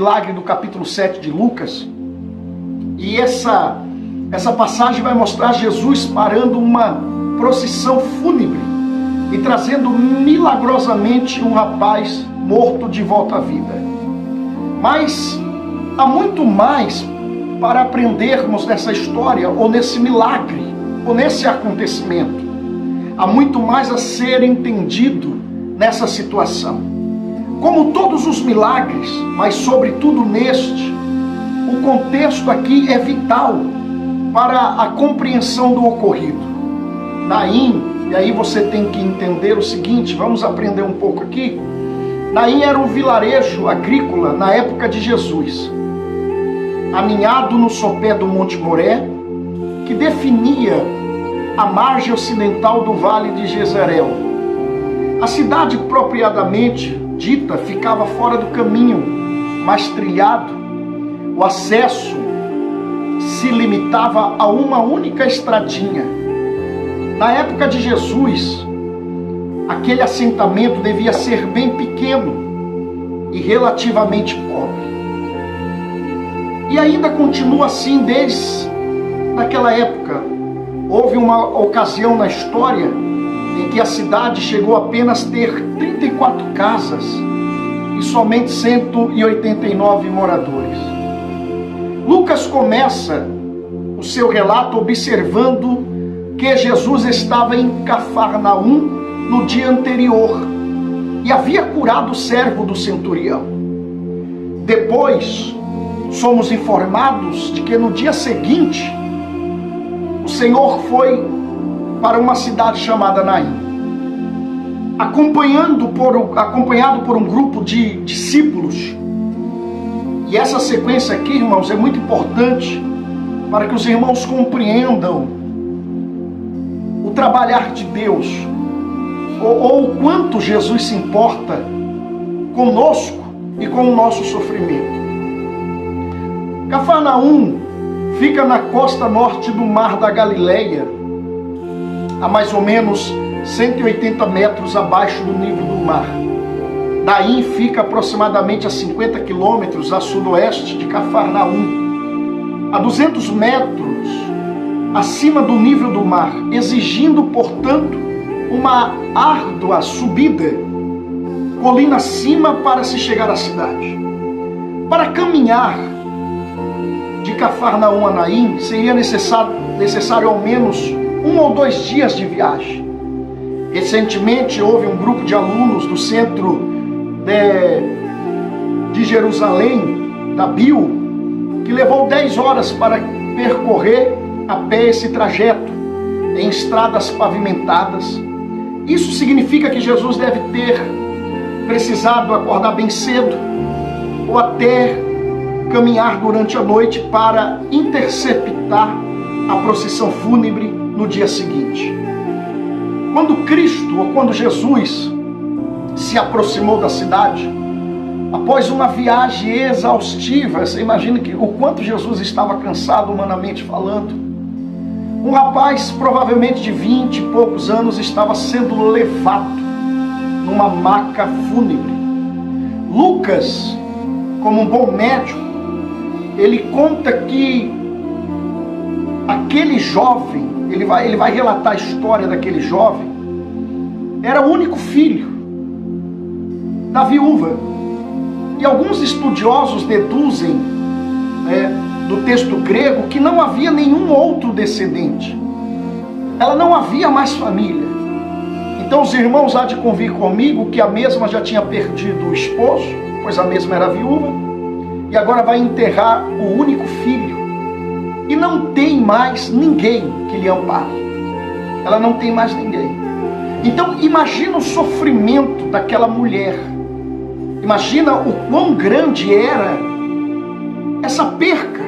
milagre do capítulo 7 de Lucas, e essa passagem vai mostrar Jesus parando uma procissão fúnebre e trazendo milagrosamente um rapaz morto de volta à vida. Mas há muito mais para aprendermos nessa história, ou nesse milagre, ou nesse acontecimento. Há muito mais a ser entendido nessa situação. Como todos os milagres, mas sobretudo neste, o contexto aqui é vital para a compreensão do ocorrido. Naim, e aí você tem que entender o seguinte, vamos aprender um pouco aqui. Naim era um vilarejo agrícola na época de Jesus, aninhado no sopé do Monte Moré, que definia a margem ocidental do Vale de Jezreel. A cidade propriamente dita ficava fora do caminho mais trilhado. O acesso se limitava a uma única estradinha. Na época de Jesus, aquele assentamento devia ser bem pequeno e relativamente pobre. E ainda continua assim desde naquela época. Houve uma ocasião na história em que a cidade chegou apenas a ter 34 casas e somente 189 moradores. Lucas começa o seu relato observando que Jesus estava em Cafarnaum no dia anterior e havia curado o servo do centurião. Depois, somos informados de que no dia seguinte, o Senhor foi para uma cidade chamada Naim, acompanhado por um grupo de discípulos. E essa sequência aqui, irmãos, é muito importante para que os irmãos compreendam o trabalhar de Deus, ou o quanto Jesus se importa conosco e com o nosso sofrimento. Cafarnaum fica na costa norte do Mar da Galileia, a mais ou menos 180 metros abaixo do nível do mar. Naim fica aproximadamente a 50 quilômetros a sudoeste de Cafarnaum, a 200 metros acima do nível do mar, exigindo, portanto, uma árdua subida, colina acima, para se chegar à cidade. Para caminhar de Cafarnaum a Naim, seria necessário ao menos 1 ou 2 dias de viagem. Recentemente houve um grupo de alunos do centro de Jerusalém, da BIL, que levou 10 horas para percorrer a pé esse trajeto em estradas pavimentadas. Isso significa que Jesus deve ter precisado acordar bem cedo ou até caminhar durante a noite para interceptar a procissão fúnebre no dia seguinte. Quando Cristo, ou quando Jesus se aproximou da cidade, após uma viagem exaustiva, você imagina o quanto Jesus estava cansado humanamente falando. Um rapaz, provavelmente de 20 e poucos anos, estava sendo levado numa maca fúnebre. Lucas, como um bom médico, ele conta que aquele jovem, ele vai relatar a história daquele jovem, era o único filho da viúva. E alguns estudiosos deduzem do texto grego que não havia nenhum outro descendente. Ela não havia mais família. Então os irmãos há de convir comigo que a mesma já tinha perdido o esposo, pois a mesma era viúva, e agora vai enterrar o único filho. E não tem mais ninguém que lhe ampare. Ela não tem mais ninguém. Então imagina o sofrimento daquela mulher. Imagina o quão grande era essa perca.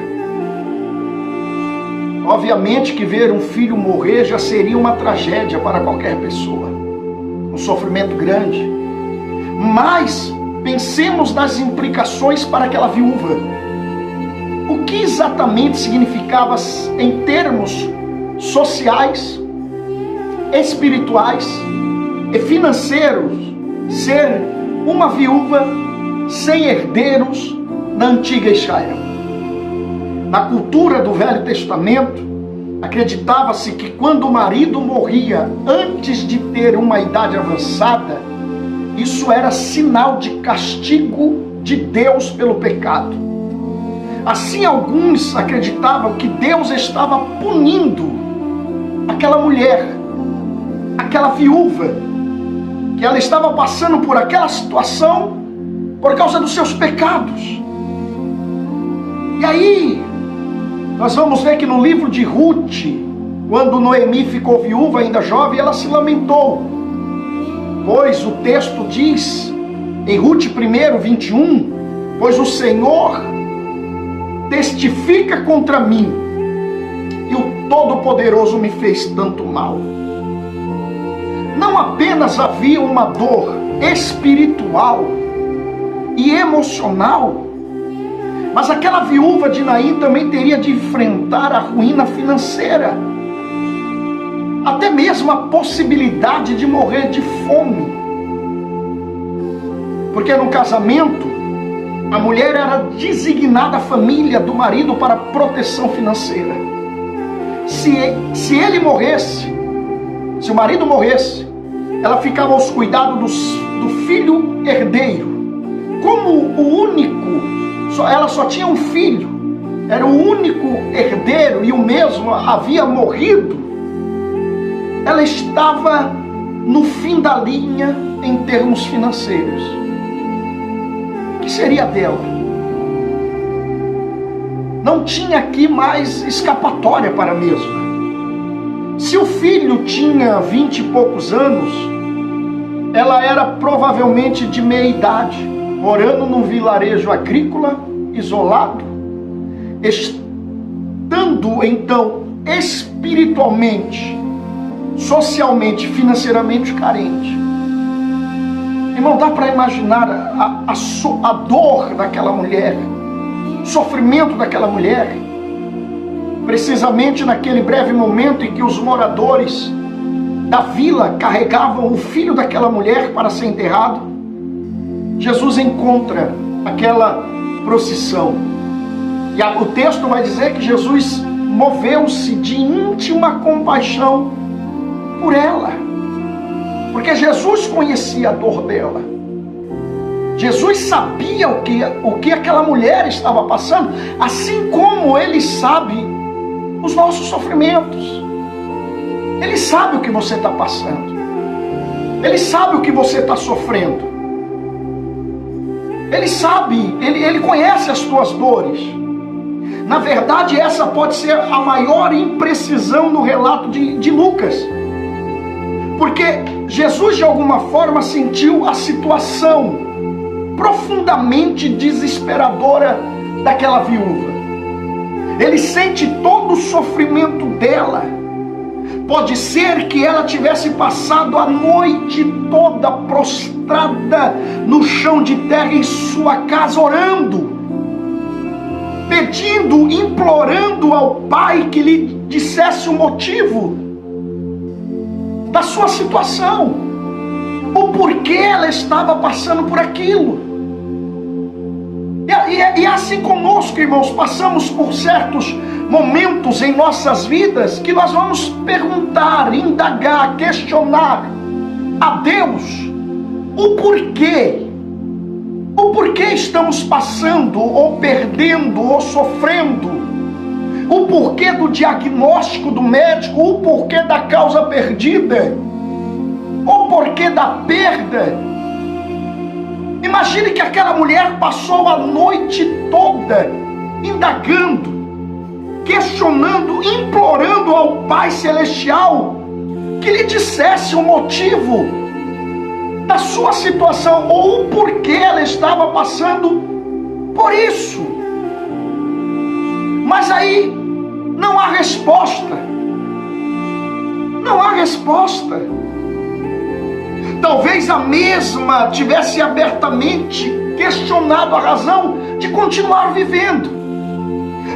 Obviamente que ver um filho morrer já seria uma tragédia para qualquer pessoa. Um sofrimento grande. Mas pensemos nas implicações para aquela viúva. O que exatamente significava em termos sociais, espirituais e financeiros ser uma viúva sem herdeiros, na antiga Israel. Na cultura do Velho Testamento, acreditava-se que quando o marido morria antes de ter uma idade avançada, isso era sinal de castigo de Deus pelo pecado. Assim, alguns acreditavam que Deus estava punindo aquela mulher, aquela viúva, que ela estava passando por aquela situação por causa dos seus pecados. E aí, nós vamos ver que no livro de Ruth, quando Noemi ficou viúva, ainda jovem, ela se lamentou. Pois o texto diz, em Ruth 1, 21, pois o Senhor testifica contra mim, e o Todo-Poderoso me fez tanto mal. Não apenas havia uma dor espiritual e emocional, mas aquela viúva de Naim também teria de enfrentar a ruína financeira, até mesmo a possibilidade de morrer de fome. Porque no casamento, a mulher era designada à família do marido para proteção financeira. Se ele morresse, se o marido morresse, ela ficava aos cuidados do filho herdeiro. Como o único, ela só tinha um filho, era o único herdeiro e o mesmo havia morrido, ela estava no fim da linha em termos financeiros. O que seria dela? Não tinha aqui mais escapatória para a mesma. Se o filho tinha 20 e poucos anos, ela era provavelmente de meia idade, morando num vilarejo agrícola, isolado, estando então espiritualmente, socialmente, financeiramente carente. Irmão, dá para imaginar a dor daquela mulher, o sofrimento daquela mulher, precisamente naquele breve momento em que os moradores da vila carregavam o filho daquela mulher para ser enterrado. Jesus encontra aquela procissão, e o texto vai dizer que Jesus moveu-se de íntima compaixão por ela, porque Jesus conhecia a dor dela. Jesus sabia o que aquela mulher estava passando, assim como Ele sabe os nossos sofrimentos. Ele sabe o que você está passando, Ele sabe o que você está sofrendo, Ele sabe, Ele conhece as tuas dores. Na verdade, essa pode ser a maior imprecisão no relato de Lucas, porque Jesus de alguma forma sentiu a situação profundamente desesperadora daquela viúva. Ele sente todo o sofrimento dela. Pode ser que ela tivesse passado a noite toda prostrada no chão de terra em sua casa, orando, pedindo, implorando ao Pai que lhe dissesse o motivo da sua situação, o porquê ela estava passando por aquilo. E assim conosco, irmãos, passamos por certos momentos em nossas vidas que nós vamos perguntar, indagar, questionar a Deus o porquê. O porquê estamos passando, ou perdendo, ou sofrendo. O porquê do diagnóstico do médico, o porquê da causa perdida, o porquê da perda. Imagine que aquela mulher passou a noite toda indagando, questionando, implorando ao Pai Celestial que lhe dissesse o motivo da sua situação, ou o porquê ela estava passando por isso. Mas aí não há resposta. Não há resposta. Talvez a mesma tivesse abertamente questionado a razão de continuar vivendo,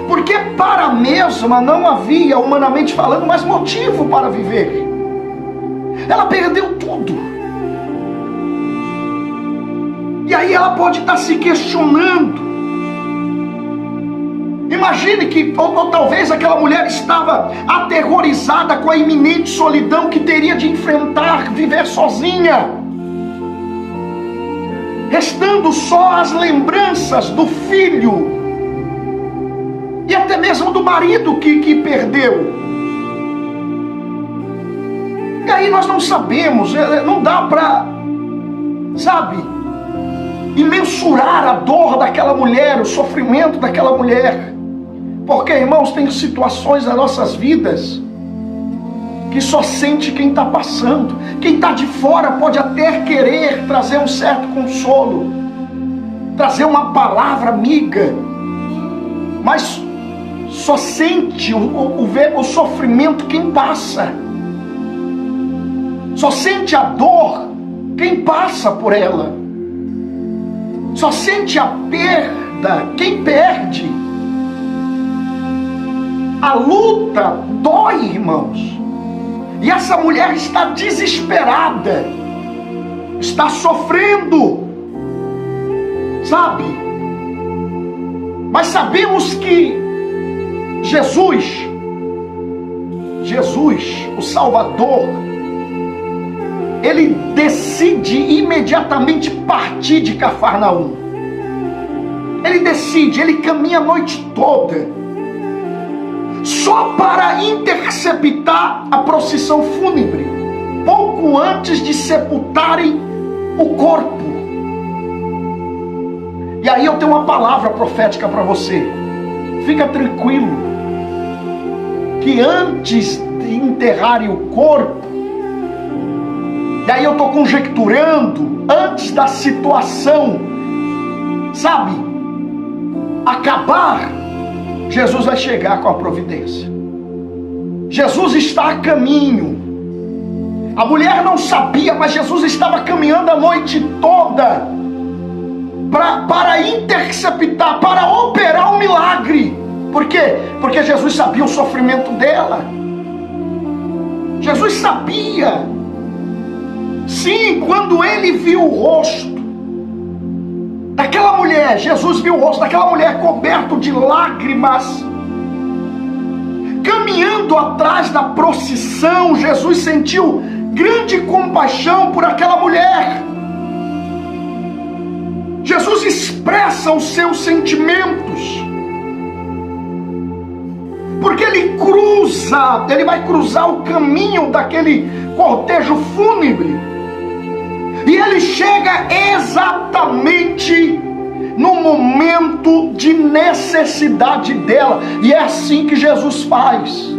porque para a mesma não havia, humanamente falando, mais motivo para viver. Ela perdeu tudo. E aí ela pode estar se questionando Imagine que, ou talvez aquela mulher estava aterrorizada com a iminente solidão que teria de enfrentar, viver sozinha, restando só as lembranças do filho e até mesmo do marido que perdeu. E aí nós não sabemos, não dá para, imensurar a dor daquela mulher, o sofrimento daquela mulher. Porque, irmãos, tem situações nas nossas vidas que só sente quem está passando. Quem está de fora pode até querer trazer um certo consolo, trazer uma palavra amiga, mas só sente o sofrimento quem passa. Só sente a dor quem passa por ela. Só sente a perda quem perde. A luta dói, irmãos. E essa mulher está desesperada, está sofrendo, mas sabemos que Jesus, o Salvador, ele decide imediatamente partir de Cafarnaum. Ele caminha a noite toda, só para interceptar a procissão fúnebre, pouco antes de sepultarem o corpo. E aí eu tenho uma palavra profética para você. Fica tranquilo, que antes de enterrarem o corpo, e aí eu estou conjecturando, antes da situação, acabar, Jesus vai chegar com a providência. Jesus está a caminho. A mulher não sabia, mas Jesus estava caminhando a noite toda para interceptar, para operar um milagre. Por quê? Porque Jesus sabia o sofrimento dela. Jesus sabia. Sim, quando ele viu o rosto daquela mulher, Jesus viu o rosto daquela mulher coberto de lágrimas, caminhando atrás da procissão, Jesus sentiu grande compaixão por aquela mulher. Jesus expressa os seus sentimentos, porque ele vai cruzar o caminho daquele cortejo fúnebre, e ele chega exatamente no momento de necessidade dela. E é assim que Jesus faz.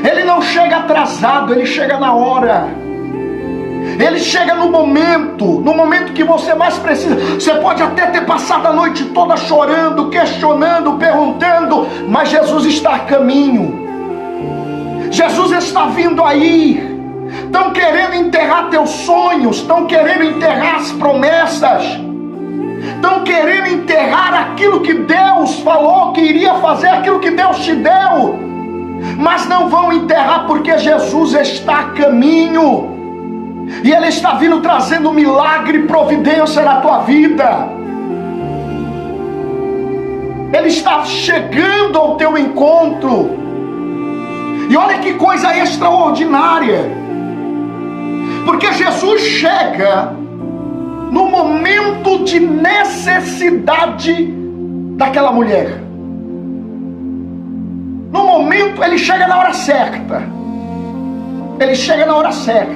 Ele não chega atrasado, ele chega na hora. Ele chega no momento que você mais precisa. Você pode até ter passado a noite toda chorando, questionando, perguntando, mas Jesus está a caminho. Jesus está vindo aí. Estão querendo enterrar teus sonhos, estão querendo enterrar as promessas, estão querendo enterrar aquilo que Deus falou que iria fazer, aquilo que Deus te deu, mas não vão enterrar, porque Jesus está a caminho, e Ele está vindo trazendo milagre e providência na tua vida. Ele está chegando ao teu encontro, e olha que coisa extraordinária, porque Jesus chega no momento de necessidade daquela mulher. No momento, ele chega na hora certa. Ele chega na hora certa.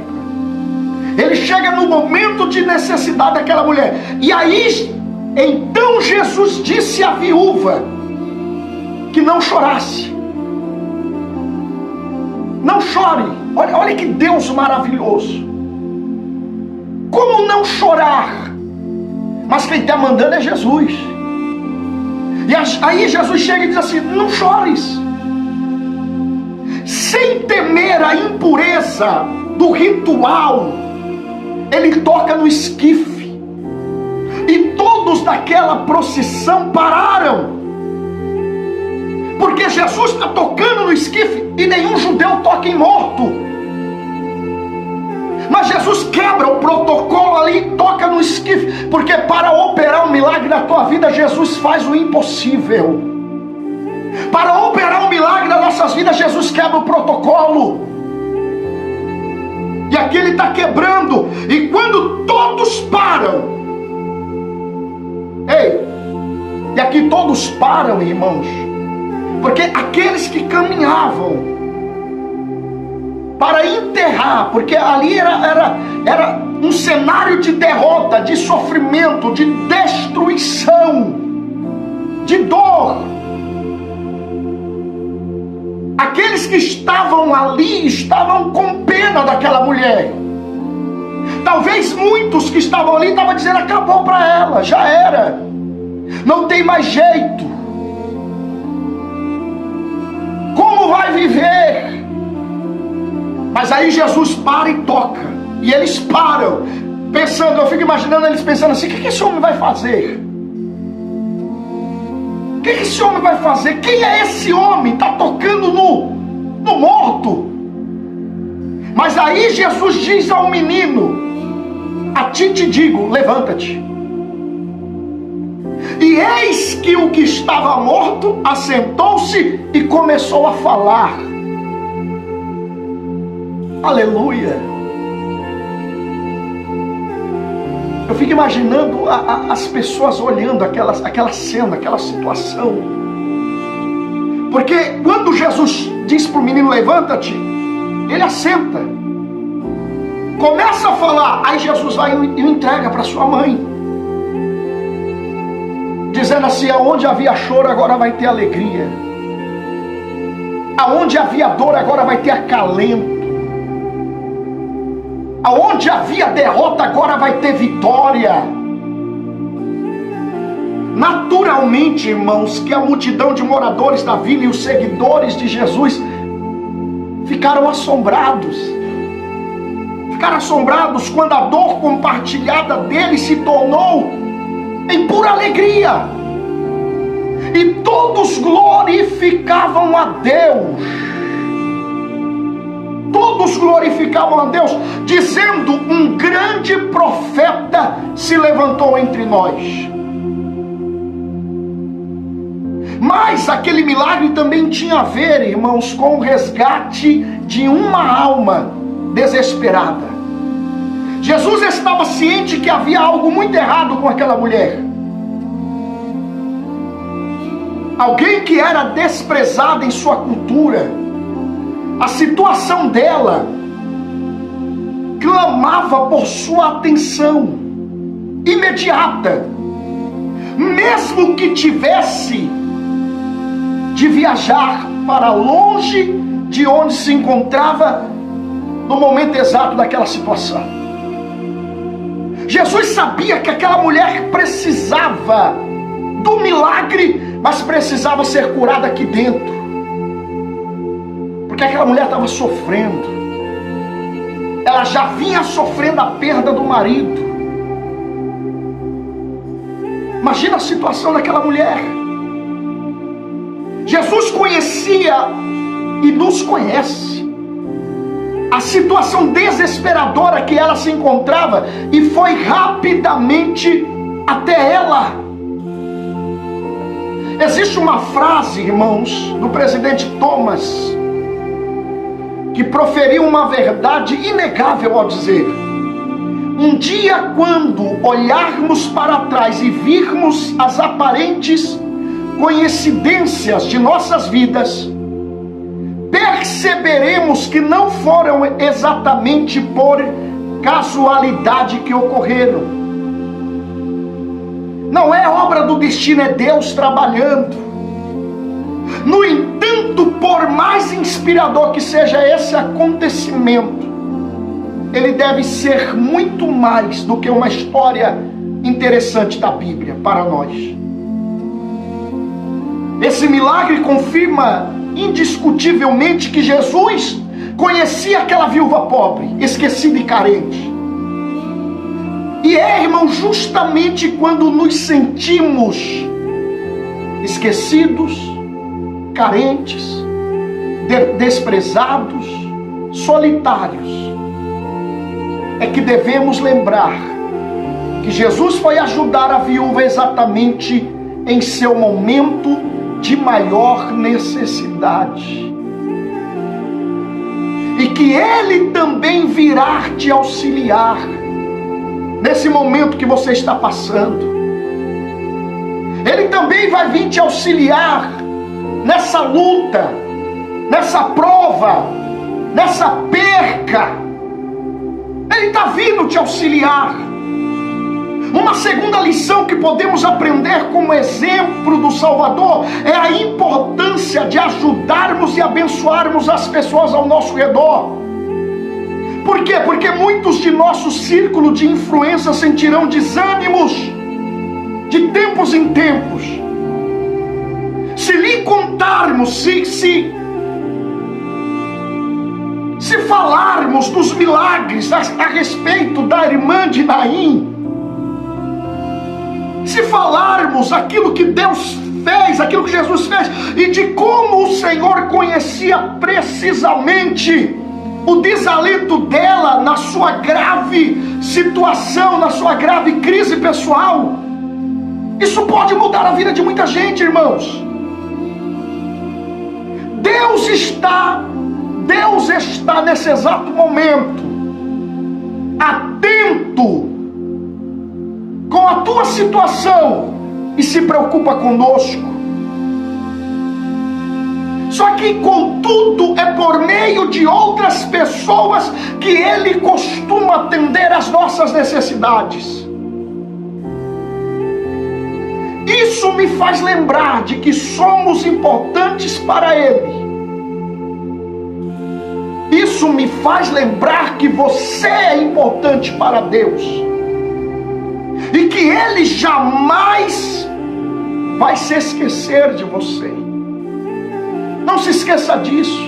Ele chega no momento de necessidade daquela mulher. E aí, então Jesus disse à viúva que não chorasse. Não chore. Olha que Deus maravilhoso. Como não chorar? Mas quem está mandando é Jesus. E aí Jesus chega e diz assim: não chores. Sem temer a impureza do ritual, ele toca no esquife. E todos daquela procissão pararam. Porque Jesus está tocando no esquife e nenhum judeu toca em morto. Mas Jesus quebra o protocolo ali e toca no esquife, porque para operar um milagre na tua vida, Jesus faz o impossível. Para operar um milagre nas nossas vidas, Jesus quebra o protocolo. E aqui ele está quebrando. E quando todos param, e aqui todos param, irmãos, porque aqueles que caminhavam para enterrar, porque ali era um cenário de derrota, de sofrimento, de destruição, de dor. Aqueles que estavam ali estavam com pena daquela mulher. Talvez muitos que estavam ali estavam dizendo: acabou para ela, já era, não tem mais jeito, como vai viver? Mas aí Jesus para e toca, e eles param, pensando, eu fico imaginando eles pensando assim: o que esse homem vai fazer? O que esse homem vai fazer? Quem é esse homem? Está tocando no morto. Mas aí Jesus diz ao menino: a ti te digo, levanta-te. E eis que o que estava morto assentou-se e começou a falar. Aleluia. Eu fico imaginando as pessoas olhando aquela cena, aquela situação. Porque quando Jesus diz para o menino: levanta-te, ele assenta, começa a falar. Aí Jesus vai e o entrega para sua mãe, dizendo assim: aonde havia choro, agora vai ter alegria. Aonde havia dor, agora vai ter acalento. Aonde havia derrota, agora vai ter vitória. Naturalmente, irmãos, que a multidão de moradores da vila e os seguidores de Jesus ficaram assombrados. Ficaram assombrados quando a dor compartilhada dele se tornou em pura alegria. E todos glorificavam a Deus. Todos glorificavam a Deus, dizendo: um grande profeta se levantou entre nós. Mas aquele milagre também tinha a ver, irmãos, com o resgate de uma alma desesperada. Jesus estava ciente que havia algo muito errado com aquela mulher. Alguém que era desprezada em sua cultura. A situação dela clamava por sua atenção imediata, mesmo que tivesse de viajar para longe de onde se encontrava no momento exato daquela situação. Jesus sabia que aquela mulher precisava do milagre, mas precisava ser curada aqui dentro. Porque aquela mulher estava sofrendo. Ela já vinha sofrendo a perda do marido. Imagina a situação daquela mulher. Jesus conhecia e nos conhece a situação desesperadora que ela se encontrava, e foi rapidamente até ela. Existe uma frase, irmãos, do presidente Thomas, que proferiu uma verdade inegável ao dizer: um dia, quando olharmos para trás e virmos as aparentes coincidências de nossas vidas, perceberemos que não foram exatamente por casualidade que ocorreram. Não é obra do destino, é Deus trabalhando. No entanto, por mais inspirador que seja esse acontecimento, ele deve ser muito mais do que uma história interessante da Bíblia para nós. Esse milagre confirma indiscutivelmente que Jesus conhecia aquela viúva pobre, esquecida e carente. E é, irmão, justamente quando nos sentimos esquecidos, carentes, desprezados, solitários, é que devemos lembrar que Jesus foi ajudar a viúva exatamente em seu momento de maior necessidade. E que Ele também virá te auxiliar nesse momento que você está passando. Ele também vai vir te auxiliar nessa luta, nessa prova, nessa perca. Ele está vindo te auxiliar. Uma segunda lição que podemos aprender como exemplo do Salvador é a importância de ajudarmos e abençoarmos as pessoas ao nosso redor. Por quê? Porque muitos de nosso círculo de influência sentirão desânimos de tempos em tempos. Se lhe contarmos, se falarmos dos milagres a respeito da irmã de Naim, se falarmos aquilo que Deus fez, aquilo que Jesus fez, e de como o Senhor conhecia precisamente o desalento dela na sua grave situação, na sua grave crise pessoal, isso pode mudar a vida de muita gente, irmãos. Deus está nesse exato momento atento com a tua situação e se preocupa conosco. Só que, contudo, é por meio de outras pessoas que Ele costuma atender às nossas necessidades. Isso me faz lembrar de que somos importantes para Ele. Isso me faz lembrar que você é importante para Deus. E que Ele jamais vai se esquecer de você. Não se esqueça disso.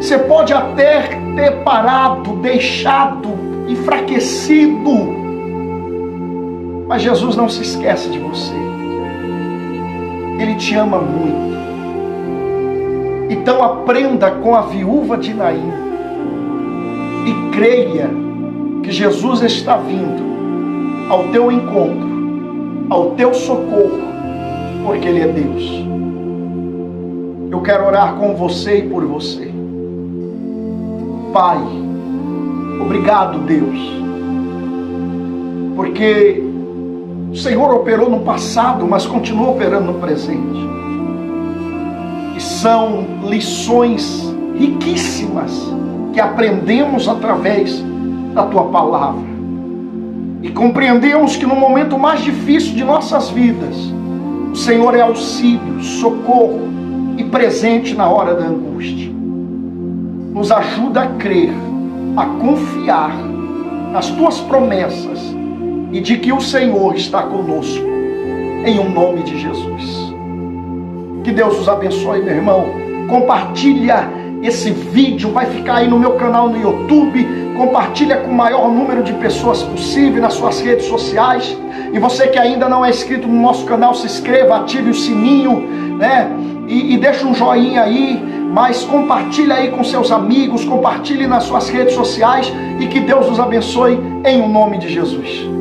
Você pode até ter parado, deixado, enfraquecido, mas Jesus não se esquece de você. Ele te ama muito. Então aprenda com a viúva de Naim e creia que Jesus está vindo ao teu encontro, ao teu socorro, porque Ele é Deus. Eu quero orar com você e por você. Pai, obrigado, Deus, porque o Senhor operou no passado, mas continua operando no presente. E são lições riquíssimas que aprendemos através da Tua Palavra. E compreendemos que no momento mais difícil de nossas vidas, o Senhor é auxílio, socorro e presente na hora da angústia. Nos ajuda a crer, a confiar nas Tuas promessas e de que o Senhor está conosco, em um nome de Jesus. Que Deus os abençoe, meu irmão. Compartilha esse vídeo, vai ficar aí no meu canal no YouTube. Compartilha com o maior número de pessoas possível nas suas redes sociais. E você que ainda não é inscrito no nosso canal, se inscreva, ative o sininho, né? E deixa um joinha aí, mas compartilha aí com seus amigos, compartilhe nas suas redes sociais e que Deus os abençoe em um nome de Jesus.